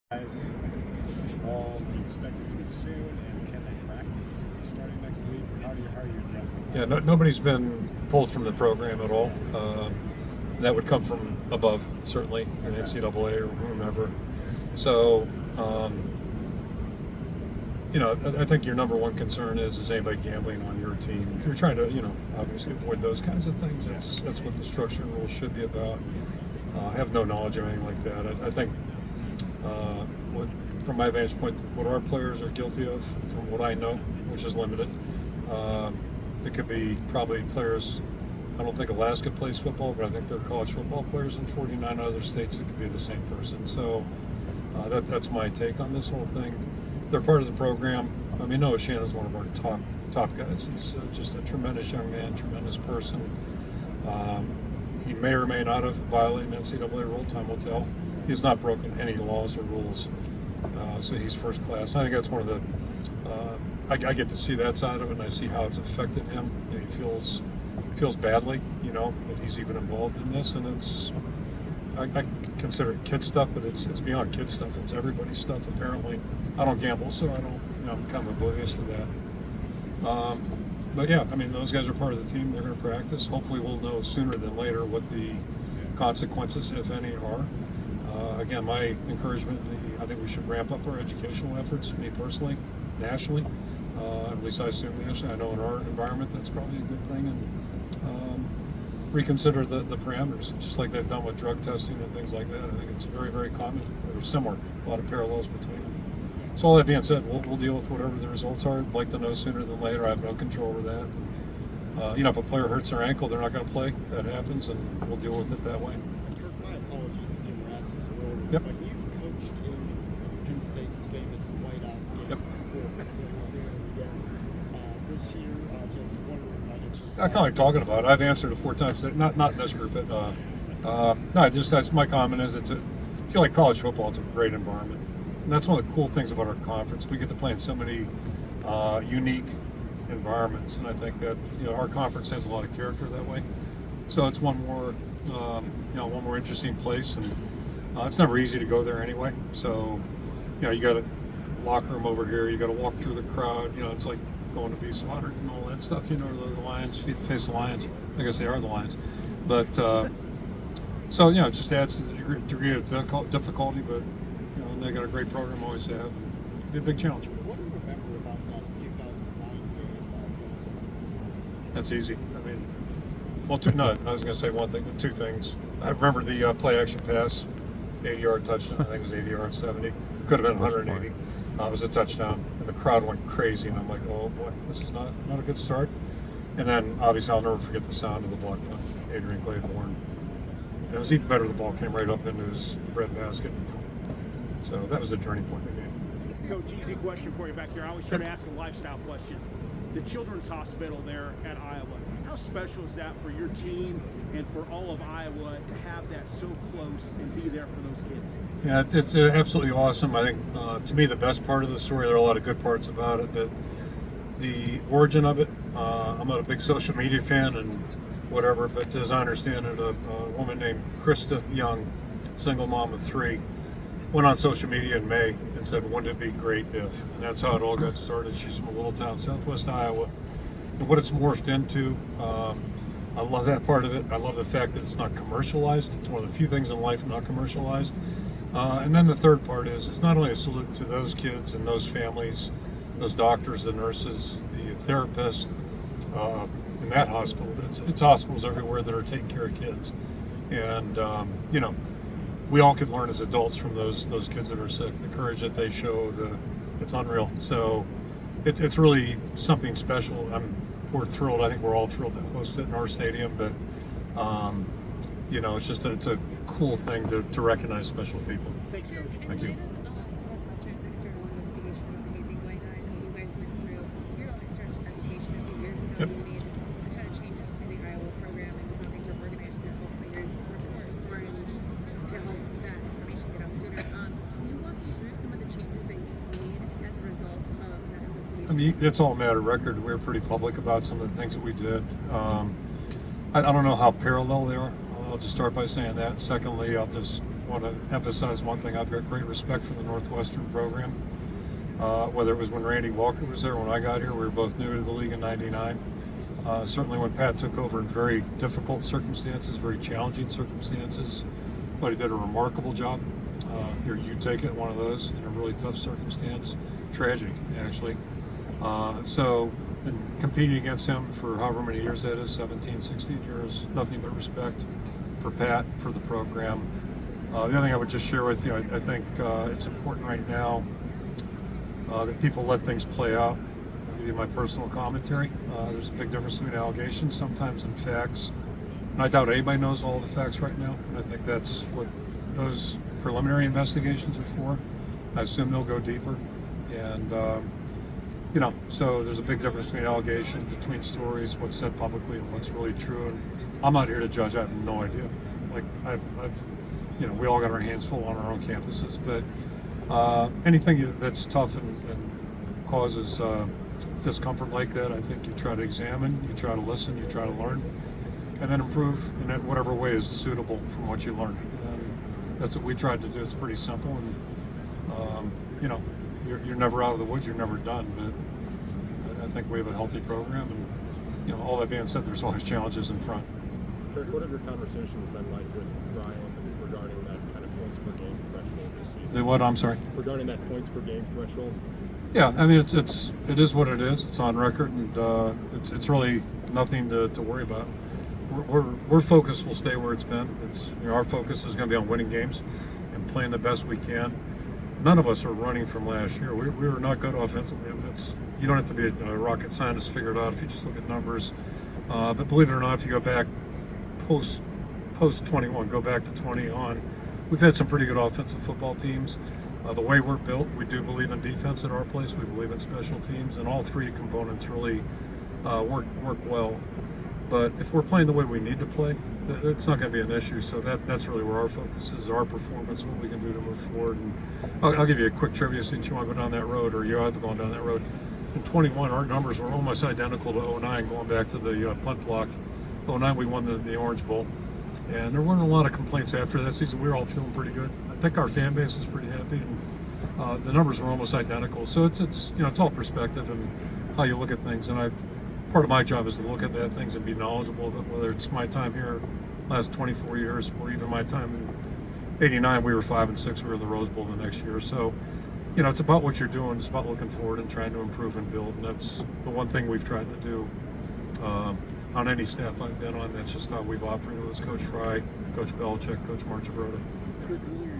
Guys, do you expect it to be soon, and can they practice starting next week? How are you addressing that? Yeah, nobody's been pulled from the program at all. That would come from above, certainly, in NCAA or whomever. So, I think your number one concern is anybody gambling on your team. You're trying to, obviously avoid those kinds of things. That's what the structure and rules should be about. I have no knowledge of anything like that. I think, from my vantage point, what our players are guilty of, from what I know, which is limited, it could be probably players. I don't think Alaska plays football, but I think there are college football players in 49 other states that could be the same person. So that's my take on this whole thing. They're part of the program. I mean, Noah Shannon's one of our top guys. He's just a tremendous young man, tremendous person. He may or may not have violated NCAA rule. Time will tell. He's not broken any laws or rules, so he's first class. I think that's one of the. I get to see that side of it, and I see how it's affected him. He feels badly, that he's even involved in this, and it's. I consider it kid stuff, but it's beyond kid stuff. It's everybody's stuff. Apparently, I don't gamble, so I don't. I'm kind of oblivious to that. But yeah, I mean, those guys are part of the team. They're going to practice. Hopefully, we'll know sooner than later what the consequences, if any, are. Again, my encouragement, I think we should ramp up our educational efforts, me personally, nationally. At least I assume nationally. I know in our environment that's probably a good thing. And reconsider the parameters, just like they've done with drug testing and things like that. I think it's very, very common. They're similar. A lot of parallels between them. So all that being said, we'll deal with whatever the results are. I'd like to know sooner than later. I have no control over that. And, if a player hurts their ankle, they're not going to play. That happens, and we'll deal with it that way. Kirk, my apologies if you were asked this earlier, Yep. but you've coached in Penn State's famous whiteout game Yep. this year. Just wondering, I guess. I kind of like talking about it. I've answered it 4 times. Not in this group, but no. Just that's my comment. I feel like college football. It's a great environment, and that's one of the cool things about our conference. We get to play in so many unique environments, and I think that our conference has a lot of character that way. So it's one more interesting place, and it's never easy to go there anyway. So you got a locker room over here. You got to walk through the crowd. It's like going to be slaughtered and all that stuff. The Lions, face the Lions. I guess they are the Lions, but so it just adds to the degree of difficulty. But they got a great program, always have. It'd be a big challenge. What do you remember about that 2009 game? That's easy. I mean, I was going to say one thing, but 2 things. I remember the play action pass, 80-yard touchdown. I think it was 80 yards, 70. Could have been 180. It was a touchdown, and the crowd went crazy, and I'm like, oh boy, this is not a good start. And then, obviously, I'll never forget the sound of the block punt, Adrian Claiborne. And it was even better, the ball came right up into his breadbasket. So that was a turning point in the game. Coach, easy question for you back here. I always try to ask a lifestyle question. The Children's Hospital there at Iowa, how special is that for your team and for all of Iowa to have that so close and be there for those kids? Yeah, it's absolutely awesome. I think, to me, the best part of the story, there are a lot of good parts about it, but the origin of it, I'm not a big social media fan and whatever, but as I understand it, a woman named Krista Young, single mom of 3, went on social media in May and said, wouldn't it be great if? And that's how it all got started. She's from a little town, southwest Iowa. And what it's morphed into, I love that part of it. I love the fact that it's not commercialized. It's one of the few things in life not commercialized. And then the third part is, it's not only a salute to those kids and those families, those doctors, the nurses, the therapists in that hospital, but it's hospitals everywhere that are taking care of kids. And, we all could learn as adults from those kids that are sick. The courage that they show, it's unreal. So it's really something special. We're thrilled. I think we're all thrilled to host it in our stadium. But it's a cool thing to recognize special people. Thanks, Coach. Thank you. Northwestern's external investigation of the hazing going on, you guys went through your own external investigation a few years ago. Yep. You made a ton of changes to the Iowa program and how things are organized to help players report more and just to help that information get out sooner. Can you walk me through some of the changes that you made as a result of that investigation? I mean, it's all a matter of record. We're pretty public about some of the things that we did. I don't know how parallel they are. I'll just start by saying that. Secondly, I'll just want to emphasize one thing. I've got great respect for the Northwestern program. Whether it was when Randy Walker was there, when I got here, we were both new to the league in '99. Certainly when Pat took over in very difficult circumstances, very challenging circumstances, but he did a remarkable job. Here, you take it, one of those in a really tough circumstance, tragic actually. And competing against him for however many years that is, 17, 16 years, nothing but respect for Pat, for the program. The other thing I would just share with you, I think it's important right now that people let things play out. I'll give you my personal commentary. There's a big difference between allegations sometimes and facts. And I doubt anybody knows all the facts right now. And I think that's what those preliminary investigations are for. I assume they'll go deeper. And so there's a big difference between allegations, between stories, what's said publicly and what's really true. And I'm not here to judge. I have no idea. Like we all got our hands full on our own campuses, but anything that's tough and causes discomfort like that, I think you try to examine, you try to listen, you try to learn, and then improve in whatever way is suitable from what you learn. And that's what we tried to do. It's pretty simple, and you're never out of the woods, you're never done, but I think we have a healthy program, and all that being said, there's always challenges in front. Kirk, what have your conversations been like with Brian regarding that kind of points per game threshold this season? The what? I'm sorry. Regarding that points per game threshold. Yeah, I mean it is what it is. It's on record, and it's really nothing to worry about. We're focused will stay where it's been. It's our focus is going to be on winning games and playing the best we can. None of us are running from last year. We were not good offensively. You don't have to be a rocket scientist to figure it out if you just look at numbers. But believe it or not, if you go back post 21, go back to 20 on, we've had some pretty good offensive football teams. The way we're built, we do believe in defense at our place. We believe in special teams, and all three components really work well. But if we're playing the way we need to play, it's not going to be an issue. So that's really where our focus is, our performance, what we can do to move forward. And I'll give you a quick trivia since you want to go down that road, or you're either going down that road. In 21, our numbers were almost identical to 09, going back to the punt block. 09, we won the Orange Bowl. And there weren't a lot of complaints after that season. We were all feeling pretty good. I think our fan base is pretty happy, and the numbers were almost identical. So it's all perspective and how you look at things. And part of my job is to look at that things and be knowledgeable of it, whether it's my time here, last 24 years, or even my time in '89. We were 5-6. We were in the Rose Bowl the next year. So it's about what you're doing. It's about looking forward and trying to improve and build. And that's the one thing we've tried to do. On any staff I've been on, that's just how we've operated with Coach Fry, Coach Belichick, Coach Marchibroda. Kirk, in your